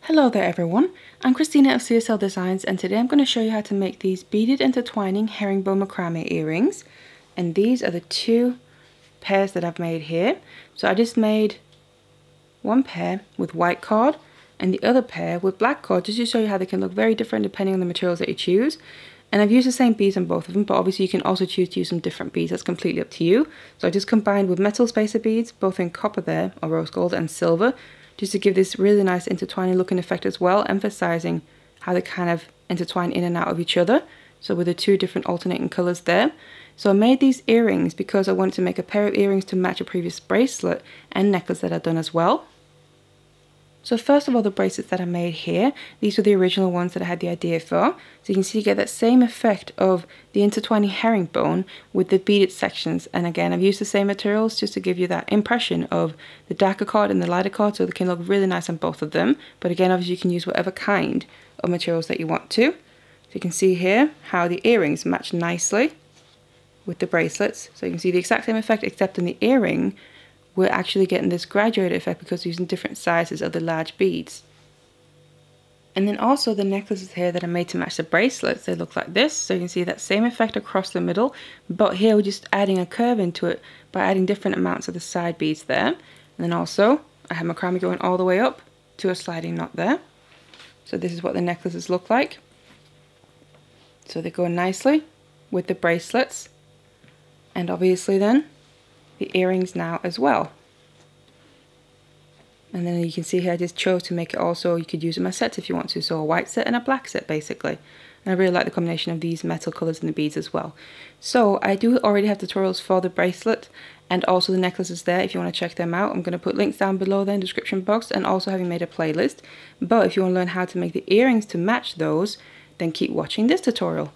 Hello there everyone, I'm Christina of CSLdesigns and today I'm going to show you how to make these beaded intertwining herringbone macrame earrings. And these are the two pairs that I've made here. So I just made one pair with white cord and the other pair with black cord just to show you how they can look very different depending on the materials that you choose. And I've used the same beads on both of them, but obviously you can also choose to use some different beads, that's completely up to you. So I just combined with metal spacer beads, both in copper there, or rose gold, and silver, just to give this really nice intertwining looking effect as well, emphasizing how they kind of intertwine in and out of each other. So with the two different alternating colors there. So I made these earrings because I wanted to make a pair of earrings to match a previous bracelet and necklace that I'd done as well. So first of all, the bracelets that I made here, these were the original ones that I had the idea for. So you can see you get that same effect of the intertwining herringbone with the beaded sections. And again, I've used the same materials just to give you that impression of the darker cord and the lighter cord, so they can look really nice on both of them. But again, obviously you can use whatever kind of materials that you want to. So you can see here how the earrings match nicely with the bracelets. So you can see the exact same effect, except in the earring we're actually getting this graduated effect because we're using different sizes of the large beads. And then also the necklaces here that I made to match the bracelets, they look like this. So you can see that same effect across the middle, but here we're just adding a curve into it by adding different amounts of the side beads there. And then also I have macrame going all the way up to a sliding knot there. So this is what the necklaces look like. So they go nicely with the bracelets, and obviously then the earrings now as well. And then you can see here I just chose to make it also, you could use them as sets if you want to, so a white set and a black set basically. And I really like the combination of these metal colours and the beads as well. So I do already have tutorials for the bracelet and also the necklaces there if you want to check them out. I'm going to put links down below there in the description box, and also having made a playlist. But if you want to learn how to make the earrings to match those, then keep watching this tutorial.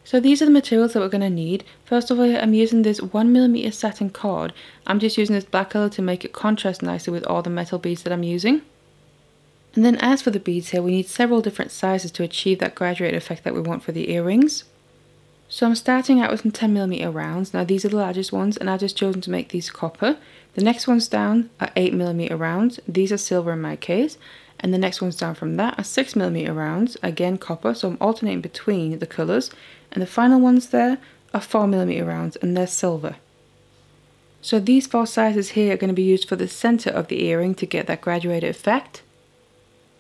So these are the materials that we're going to need. First of all, I'm using this 1mm satin cord. I'm just using this black color to make it contrast nicely with all the metal beads that I'm using. And then as for the beads here, we need several different sizes to achieve that graduated effect that we want for the earrings. So I'm starting out with some 10mm rounds. Now these are the largest ones, and I've just chosen to make these copper. The next ones down are 8mm rounds. These are silver in my case. And the next ones down from that are 6mm rounds, again copper, so I'm alternating between the colours. And the final ones there are 4mm rounds, and they're silver. So these four sizes here are going to be used for the centre of the earring to get that graduated effect.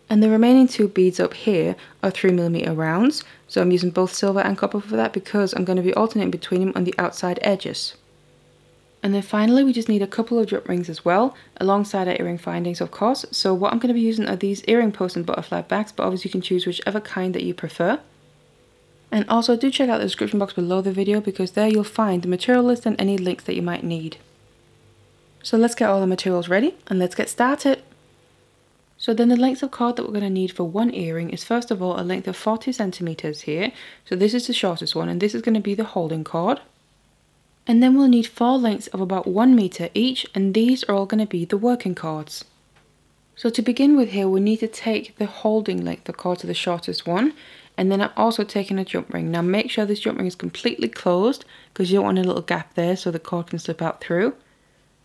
And the remaining two beads up here are 3mm rounds, so I'm using both silver and copper for that because I'm going to be alternating between them on the outside edges. And then finally we just need a couple of drop rings as well, alongside our earring findings of course. So what I'm going to be using are these earring posts and butterfly backs, but obviously you can choose whichever kind that you prefer. And also do check out the description box below the video because there you'll find the material list and any links that you might need. So let's get all the materials ready and let's get started. So then the length of cord that we're going to need for one earring is first of all a length of 40 centimeters here. So this is the shortest one, and this is going to be the holding cord. And then we'll need 4 lengths of about 1 meter each, and these are all going to be the working cords. So to begin with here, we need to take the holding length of cord to the shortest one, and then I'm also taking a jump ring. Now make sure this jump ring is completely closed because you don't want a little gap there so the cord can slip out through.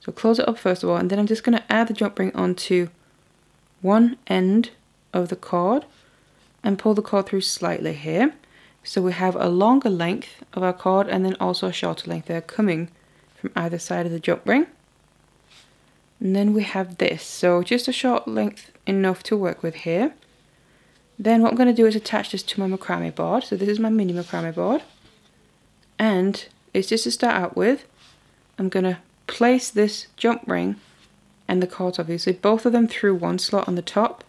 So close it up first of all, and then I'm just going to add the jump ring onto one end of the cord and pull the cord through slightly here. So we have a longer length of our cord and then also a shorter length there coming from either side of the jump ring. And then we have this, so just a short length enough to work with here. Then what I'm going to do is attach this to my macrame board. So this is my mini macrame board. And it's just to start out with, I'm going to place this jump ring and the cords obviously, both of them through one slot on the top,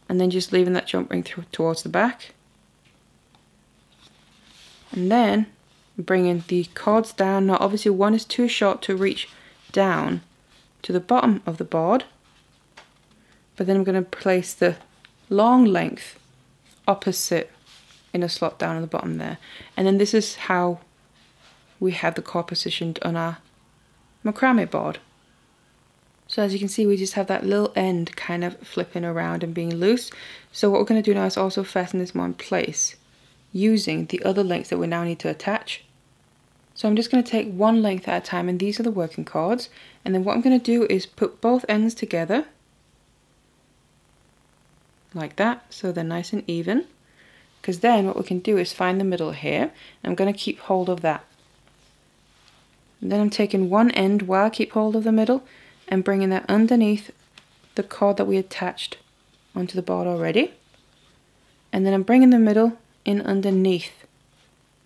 and then just leaving that jump ring through towards the back. And then bringing the cords down. Now obviously one is too short to reach down to the bottom of the board, but then I'm going to place the long length opposite in a slot down at the bottom there. And then this is how we have the cord positioned on our macrame board. So as you can see, we just have that little end kind of flipping around and being loose. So what we're going to do now is also fasten this more in place using the other lengths that we now need to attach. So I'm just going to take one length at a time, and these are the working cords. And then what I'm going to do is put both ends together like that, so they're nice and even. Because then what we can do is find the middle here. I'm going to keep hold of that. And then I'm taking one end while I keep hold of the middle and bringing that underneath the cord that we attached onto the board already. And then I'm bringing the middle in underneath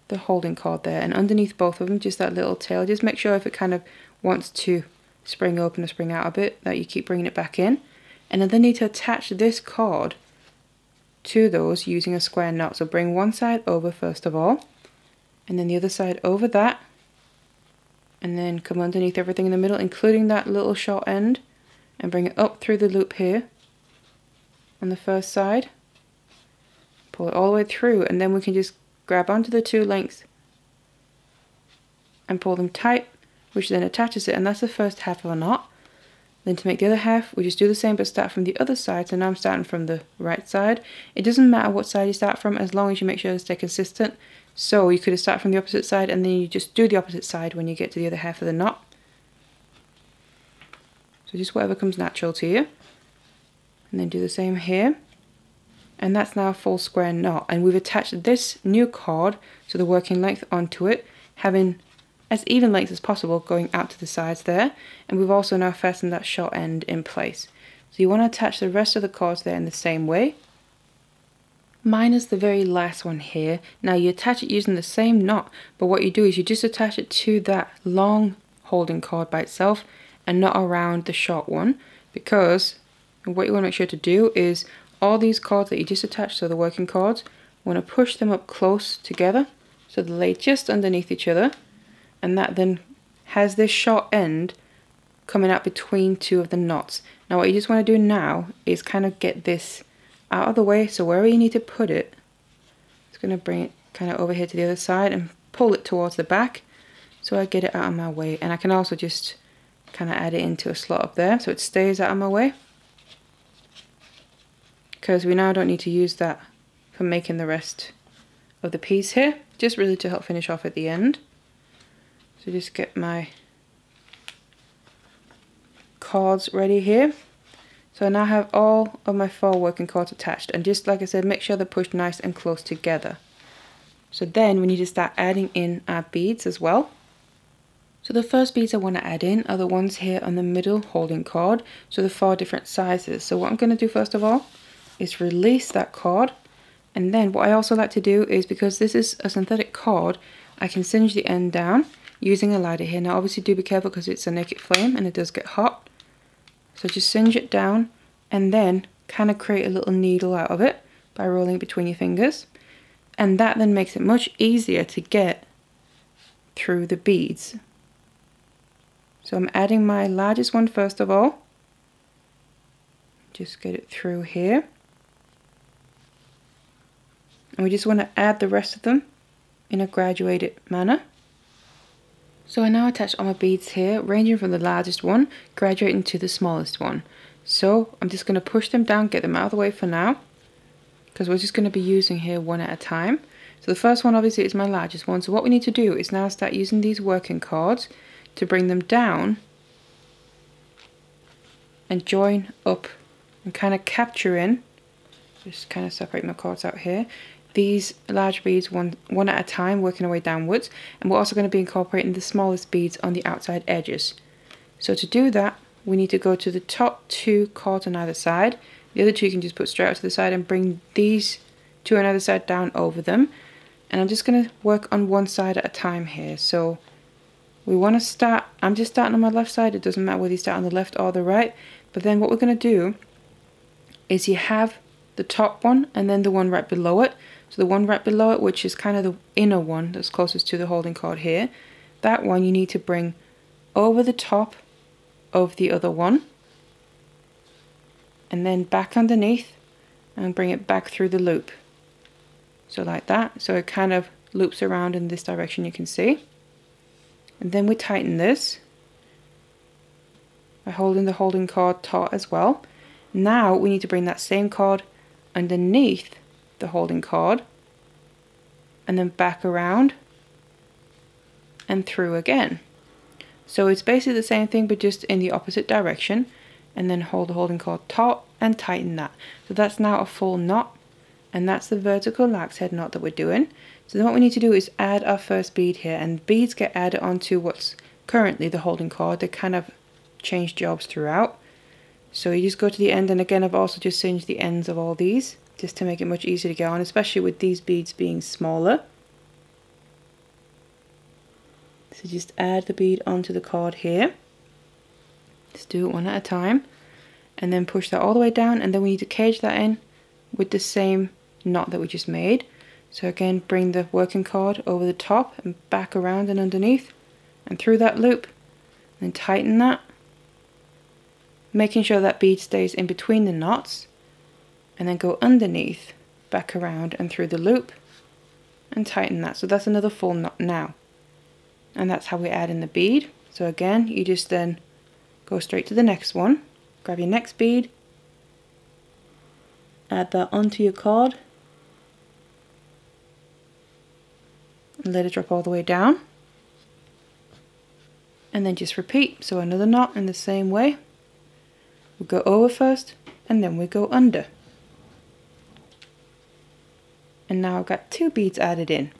the holding cord there, and underneath both of them, just that little tail. Just make sure if it kind of wants to spring open or spring out a bit, that you keep bringing it back in. And then need to attach this cord to those using a square knot. So bring one side over first of all, and then the other side over that, and then come underneath everything in the middle, including that little short end, and bring it up through the loop here on the first side. Pull it all the way through, and then we can just grab onto the two lengths and pull them tight, which then attaches it, and that's the first half of a knot. Then to make the other half, we just do the same but start from the other side. So now I'm starting from the right side. It doesn't matter what side you start from as long as you make sure to stay consistent. So you could start from the opposite side and then you just do the opposite side when you get to the other half of the knot. So just whatever comes natural to you. And then do the same here. And that's now a full square knot. And we've attached this new cord, so the working length, onto it, having as even length as possible going out to the sides there. And we've also now fastened that short end in place. So you want to attach the rest of the cords there in the same way. Minus the very last one here. Now you attach it using the same knot, but what you do is you just attach it to that long holding cord by itself and not around the short one, because what you want to make sure to do is all these cords that you just attached, so the working cords, you want to push them up close together so they lay just underneath each other, and that then has this short end coming out between two of the knots. Now what you just want to do now is kind of get this out of the way, so wherever you need to put it, it's going to bring it kind of over here to the other side and pull it towards the back so I get it out of my way. And I can also just kind of add it into a slot up there so it stays out of my way, because we now don't need to use that for making the rest of the piece here, just really to help finish off at the end. So just get my cords ready here. So I now have all of my 4 working cords attached, and just like I said, make sure they're pushed nice and close together. So then we need to start adding in our beads as well. So the first beads I want to add in are the ones here on the middle holding cord, so the 4 different sizes. So what I'm going to do first of all is release that cord, and then what I also like to do is, because this is a synthetic cord, I can singe the end down using a lighter here. Now obviously do be careful because it's a naked flame and it does get hot. So just singe it down and then kind of create a little needle out of it by rolling it between your fingers. And that then makes it much easier to get through the beads. So I'm adding my largest one first of all. Just get it through here. And we just want to add the rest of them in a graduated manner. So I now attach all my beads here, ranging from the largest one, graduating to the smallest one. So I'm just going to push them down, get them out of the way for now, because we're just going to be using here one at a time. So the first one obviously is my largest one. So what we need to do is now start using these working cords to bring them down and join up and kind of capture in, just kind of separate my cords out here, these large beads one at a time, working our way downwards. And we're also going to be incorporating the smallest beads on the outside edges. So to do that, we need to go to the top 2 cords on either side. The other 2 you can just put straight out to the side and bring these 2 on either side down over them. And I'm just going to work on one side at a time here. So we want to start, I'm just starting on my left side. It doesn't matter whether you start on the left or the right. But then what we're going to do is you have the top one and then the one right below it. So the one right below it, which is kind of the inner one that's closest to the holding cord here, that one you need to bring over the top of the other one and then back underneath and bring it back through the loop. So like that. So it kind of loops around in this direction, you can see. And then we tighten this by holding the holding cord taut as well. Now we need to bring that same cord underneath the holding cord and then back around and through again. So it's basically the same thing but just in the opposite direction. and then hold the holding cord taut and tighten that. So that's now a full knot, and that's the vertical lark's head knot that we're doing. So then what we need to do is add our first bead here, and beads get added onto what's currently the holding cord. They kind of change jobs throughout. So you just go to the end, and again I've also just singed the ends of all these just to make it much easier to get on, especially with these beads being smaller. So just add the bead onto the cord here. Just do it one at a time, and then push that all the way down, and then we need to cage that in with the same knot that we just made. So again, bring the working cord over the top and back around and underneath and through that loop, and tighten that, making sure that bead stays in between the knots, and then go underneath, back around and through the loop and tighten that. So that's another full knot now, and that's how we add in the bead. So again, you just then go straight to the next one, grab your next bead, add that onto your cord, and let it drop all the way down, and then just repeat. So another knot in the same way. We go over first, and then we go under. And now I've got 2 beads added in.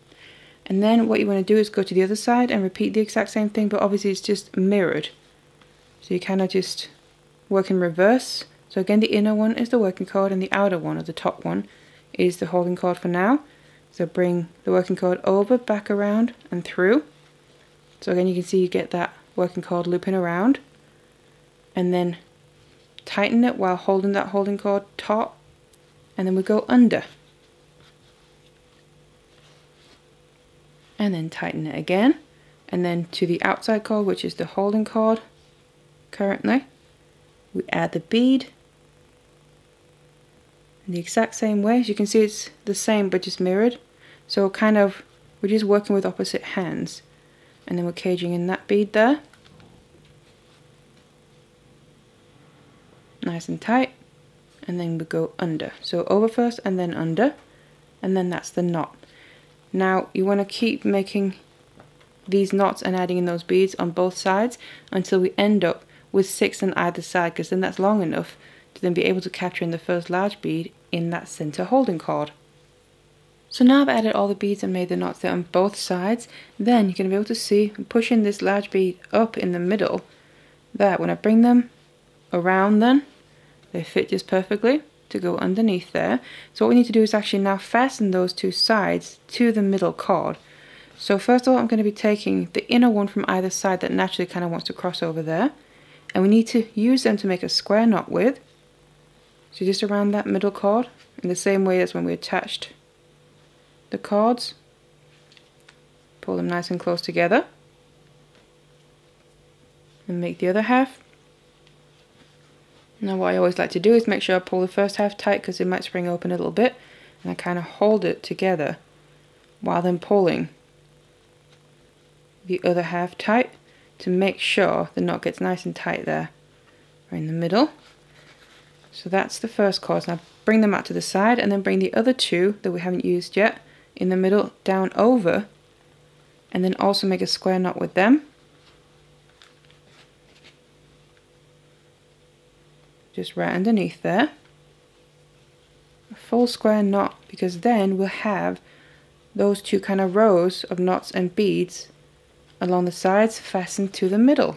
And then what you want to do is go to the other side and repeat the exact same thing, but obviously it's just mirrored. So you kind of just work in reverse. So again, the inner one is the working cord, and the outer one, or the top one, is the holding cord for now. So bring the working cord over, back around and through. So again, you can see you get that working cord looping around, and then tighten it while holding that holding cord taut, and then we go under, and then tighten it again, and then to the outside cord, which is the holding cord currently, we add the bead in the exact same way. As you can see, it's the same but just mirrored. So kind of we're just working with opposite hands, and then we're caging in that bead there, nice and tight, and then we go under. So over first and then under, and then that's the knot. Now you want to keep making these knots and adding in those beads on both sides until we end up with 6 on either side, because then that's long enough to then be able to capture in the first large bead in that center holding cord. So now I've added all the beads and made the knots there on both sides. Then you're going to be able to see I'm pushing this large bead up in the middle there. When I bring them around, then they fit just perfectly to go underneath there. So what we need to do is actually now fasten those 2 sides to the middle cord. So first of all, I'm going to be taking the inner one from either side that naturally kind of wants to cross over there, and we need to use them to make a square knot with. So just around that middle cord, in the same way as when we attached the cords. Pull them nice and close together, and make the other half. Now what I always like to do is make sure I pull the first half tight, because it might spring open a little bit, and I kind of hold it together while then pulling the other half tight to make sure the knot gets nice and tight there, right in the middle. So that's the first cord. Now bring them out to the side, and then bring the other 2 that we haven't used yet in the middle down over, and then also make a square knot with them. Just right underneath there. A full square knot, because then we'll have those 2 kind of rows of knots and beads along the sides fastened to the middle.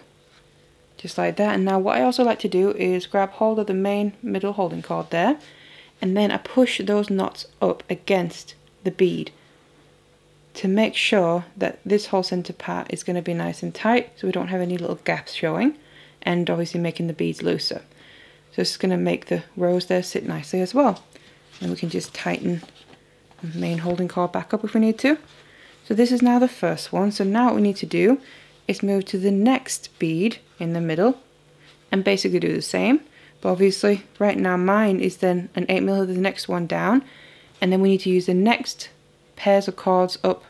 Just like that. And now what I also like to do is grab hold of the main middle holding cord there, and then I push those knots up against the bead to make sure that this whole center part is going to be nice and tight, so we don't have any little gaps showing, and obviously making the beads looser. So it's going to make the rows there sit nicely as well. And we can just tighten the main holding cord back up if we need to. So this is now the first one. So now what we need to do is move to the next bead in the middle and basically do the same. But obviously right now mine is then an 8mm of the next one down, and then we need to use the next pairs of cords up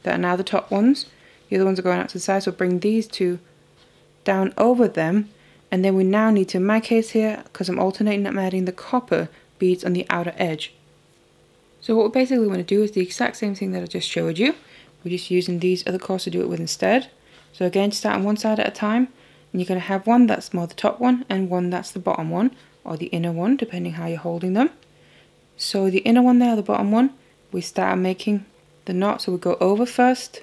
that are now the top ones. The other ones are going out to the side, so bring these 2 down over them, and then we now need to, in my case here, because I'm alternating, I'm adding the copper beads on the outer edge. So what we basically want to do is the exact same thing that I just showed you. We're just using these other cords to do it with instead. So again, start on one side at a time, And you're going to have one that's more the top one and one that's the bottom one, or the inner one, depending how you're holding them. So the inner one there, the bottom one, we start making the knot. So we go over first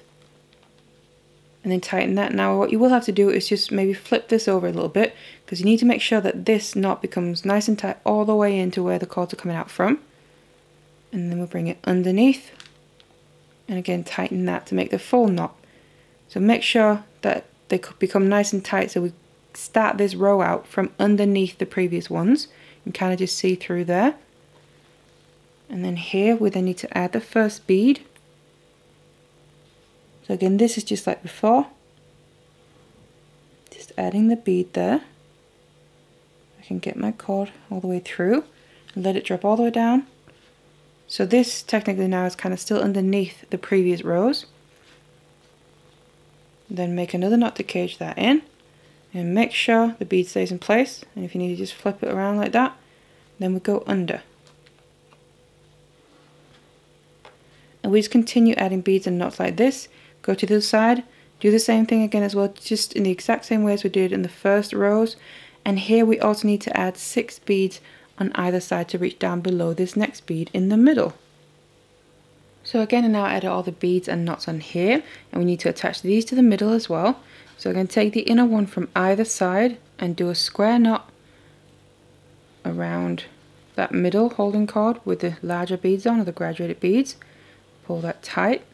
and then tighten that. Now what you will have to do is just maybe flip this over a little bit, because you need to make sure that this knot becomes nice and tight all the way into where the cords are coming out from. And then we'll bring it underneath and again tighten that to make the full knot. So make sure that they could become nice and tight, so we start this row out from underneath the previous ones. You can kind of just see through there. And then here we then need to add the first bead. So again, this is just like before. Just adding the bead there. I can get my cord all the way through and let it drop all the way down. So this technically now is kind of still underneath the previous rows. Then make another knot to cage that in, and make sure the bead stays in place, and if you need to just flip it around like that, then we go under. And we just continue adding beads and knots like this. Go to the other side, do the same thing again as well, just in the exact same way as we did in the first rows. And here we also need to add 6 beads on either side to reach down below this next bead in the middle. So again, I now added all the beads and knots on here, and we need to attach these to the middle as well. So I'm going to take the inner one from either side and do a square knot around that middle holding cord with the larger beads on, or the graduated beads. Pull that tight.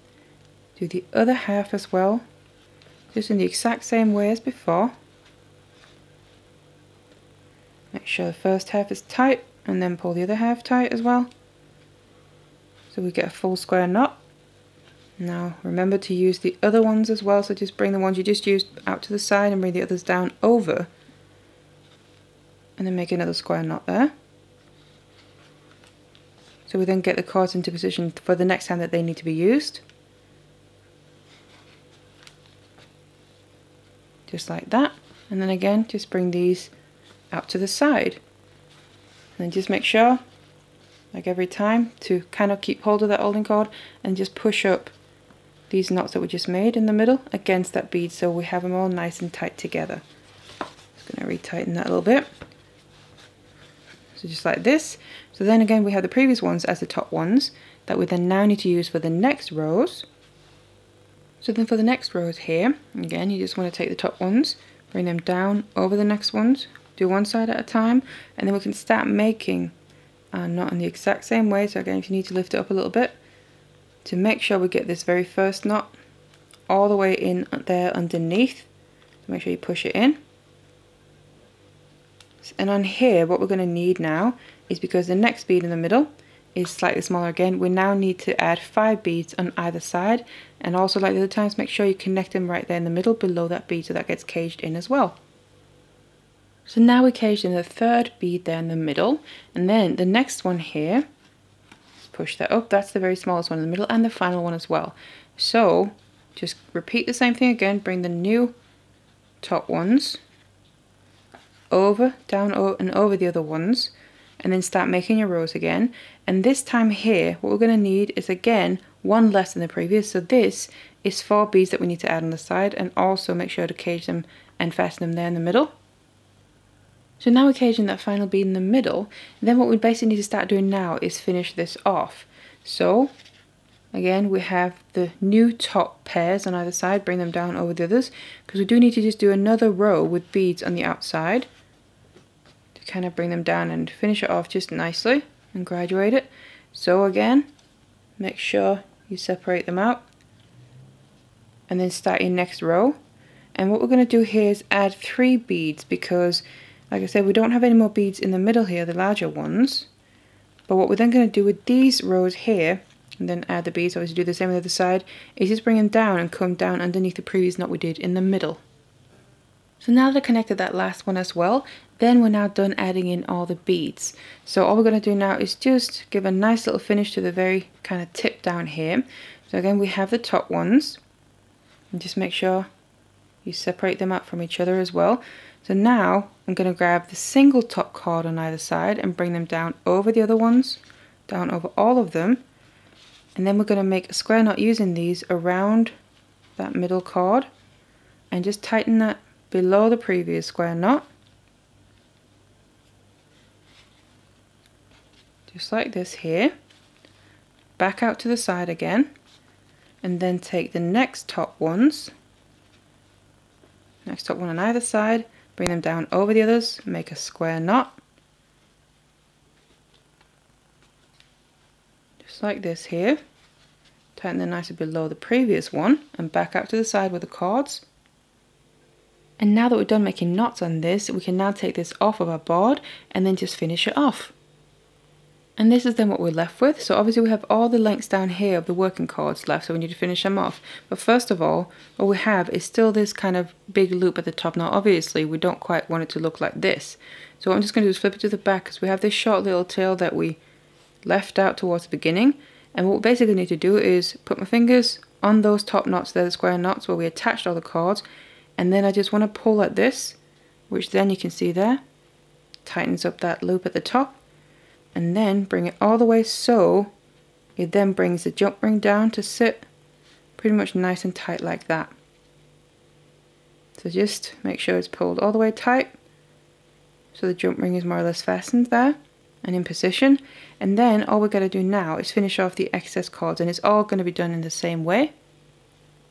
Do the other half as well, just in the exact same way as before. Make sure the first half is tight, and then pull the other half tight as well, so we get a full square knot. Now remember to use the other ones as well, so just bring the ones you just used out to the side and bring the others down over, and then make another square knot there. So we then get the cords into position for the next time that they need to be used. Just like that. And then again, just bring these out to the side. And then just make sure, like every time, to kind of keep hold of that holding cord and just push up these knots that we just made in the middle against that bead, so we have them all nice and tight together. Just going to retighten that a little bit. So just like this. So then again, we have the previous ones as the top ones that we then now need to use for the next rows. So then for the next rows here, again, you just want to take the top ones, bring them down over the next ones, do one side at a time, and then we can start making a knot in the exact same way. So again, if you need to lift it up a little bit, to make sure we get this very first knot all the way in there underneath. So make sure you push it in. And on here, what we're going to need now is, because the next bead in the middle is slightly smaller again, we now need to add 5 beads on either side, and also like the other times, make sure you connect them right there in the middle below that bead, so that gets caged in as well. So now we caged in the third bead there in the middle, and then the next one here, just push that up, that's the very smallest one in the middle, and the final one as well. So just repeat the same thing again, bring the new top ones over, down, and over the other ones, and then start making your rows again. And this time here, what we're going to need is again one less than the previous, so this is 4 beads that we need to add on the side, and also make sure to cage them and fasten them there in the middle. So now we're caging that final bead in the middle, and then what we basically need to start doing now is finish this off. So again, we have the new top pairs on either side, bring them down over the others, because we do need to just do another row with beads on the outside to kind of bring them down and finish it off just nicely and graduate it. So again, make sure you separate them out and then start your next row. And what we're going to do here is add 3 beads, because like I said, we don't have any more beads in the middle here, the larger ones. But what we're then going to do with these rows here, and then add the beads, obviously do the same on the other side, is just bring them down and come down underneath the previous knot we did in the middle. So now that I connected that last one as well, then we're now done adding in all the beads. So all we're going to do now is just give a nice little finish to the very kind of tip down here. So again, we have the top ones, and just make sure you separate them out from each other as well. So now I'm going to grab the single top cord on either side and bring them down over the other ones, down over all of them, and then we're going to make a square knot using these around that middle cord and just tighten that below the previous square knot, just like this here, back out to the side again, and then take the next top one on either side, bring them down over the others, make a square knot, just like this here, tighten them nicely below the previous one, and back out to the side with the cords. And now that we're done making knots on this, we can now take this off of our board and then just finish it off. And this is then what we're left with. So obviously we have all the lengths down here of the working cords left, so we need to finish them off. But first of all, what we have is still this kind of big loop at the top. Now obviously we don't quite want it to look like this. So what I'm just going to do is flip it to the back, because we have this short little tail that we left out towards the beginning. And what we basically need to do is put my fingers on those top knots, they're the square knots where we attached all the cords. And then I just want to pull at this, which then you can see there, tightens up that loop at the top. And then bring it all the way so it then brings the jump ring down to sit pretty much nice and tight like that. So just make sure it's pulled all the way tight so the jump ring is more or less fastened there and in position. And then all we're going to do now is finish off the excess cords, and it's all going to be done in the same way.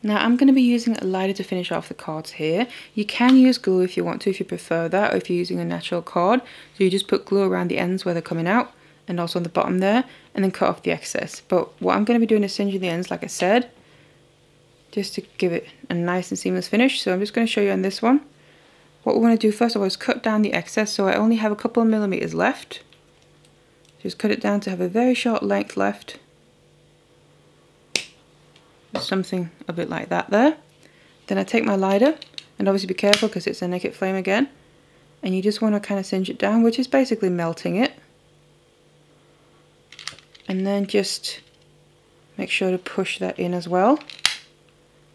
Now I'm going to be using a lighter to finish off the cords here. You can use glue if you want to, if you prefer that, or if you're using a natural cord. So you just put glue around the ends where they're coming out, and also on the bottom there, and then cut off the excess. But what I'm going to be doing is singeing the ends, like I said, just to give it a nice and seamless finish. So I'm just going to show you on this one. What we want to do first of all is cut down the excess, so I only have a couple of millimeters left. Just cut it down to have a very short length left. Something a bit like that there. Then I take my lighter, and obviously be careful because it's a naked flame again, and you just want to kind of singe it down, which is basically melting it. And then just make sure to push that in as well.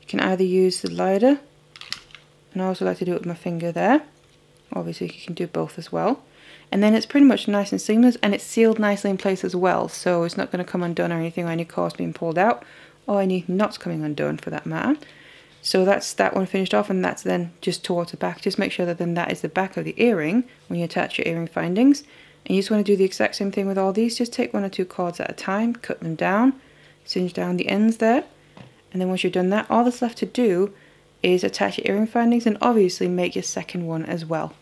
You can either use the lighter, and I also like to do it with my finger there. Obviously you can do both as well. And then it's pretty much nice and seamless, and it's sealed nicely in place as well, so it's not going to come undone or anything, or any cords being pulled out, or any knots coming undone for that matter. So that's that one finished off, and that's then just towards the back. Just make sure that then that is the back of the earring when you attach your earring findings. And you just want to do the exact same thing with all these. Just take 1 or 2 cords at a time, cut them down, singe down the ends there, and then once you've done that, all that's left to do is attach your earring findings and obviously make your second one as well.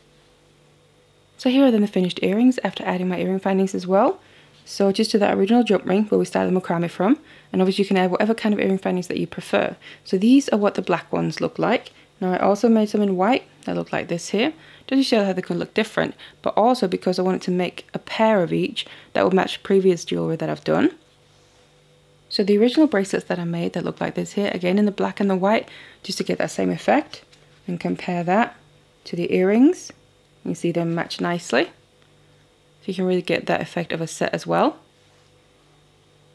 So here are then the finished earrings after adding my earring findings as well. So just to that original jump ring where we started the macrame from, and obviously you can add whatever kind of earring findings that you prefer. So these are what the black ones look like. Now I also made some in white that look like this here, just to show how they can look different, but also because I wanted to make a pair of each that would match previous jewellery that I've done. So the original bracelets that I made that look like this here, again in the black and the white, just to get that same effect, and compare that to the earrings. You see them match nicely. So you can really get that effect of a set as well.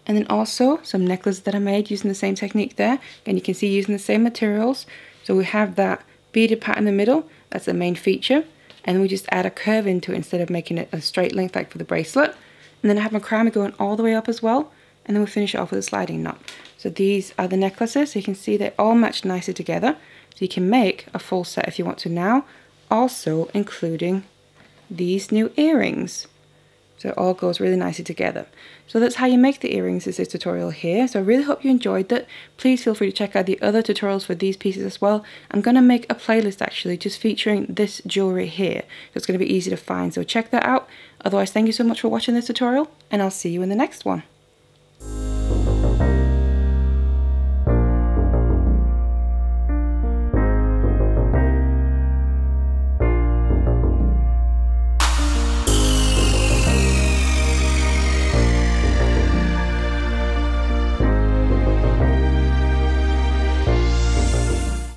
And then also some necklaces that I made using the same technique there. Again, you can see using the same materials. So we have that beaded part in the middle, that's the main feature. And then we just add a curve into it instead of making it a straight length like for the bracelet. And then I have macrame going all the way up as well. And then we'll finish it off with a sliding knot. So these are the necklaces. So you can see they all match nicely together. So you can make a full set if you want to now. Also including these new earrings. So it all goes really nicely together. So that's how you make the earrings in this tutorial here. So I really hope you enjoyed that. Please feel free to check out the other tutorials for these pieces as well. I'm going to make a playlist actually just featuring this jewellery here. So it's going to be easy to find. So check that out. Otherwise, thank you so much for watching this tutorial, and I'll see you in the next one.